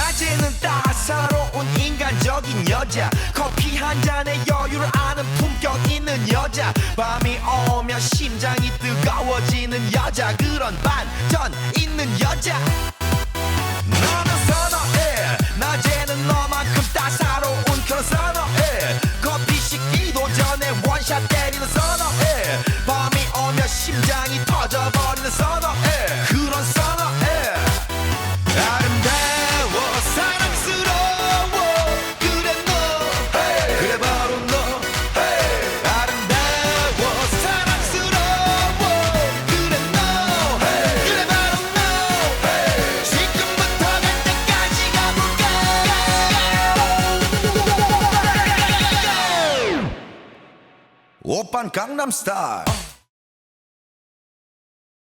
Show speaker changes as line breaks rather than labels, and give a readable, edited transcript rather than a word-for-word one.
낮에는 따사로운 인간적인 여자, 커피 한 잔에 여유를 아는 품격 있는 여자, 밤이 오면 심장이 뜨거워지는 여자, 그런 반전 있는 여자. 너는 선어해, 낮에는 너만큼 따사로운 그런 선어해, 커피 식기도 전에 원샷 때리는 선어해, 밤이 오면 심장이 터져버리는 선어해, 그런 선어해. 아름다워 사랑스러워 그래 너, hey. 그래 바로 너, hey. 아름다워 사랑스러워 그래 너, hey. 그래 바로 너, hey. 지금부터 갈 때까지 가볼까. 오빤 강남 스타일.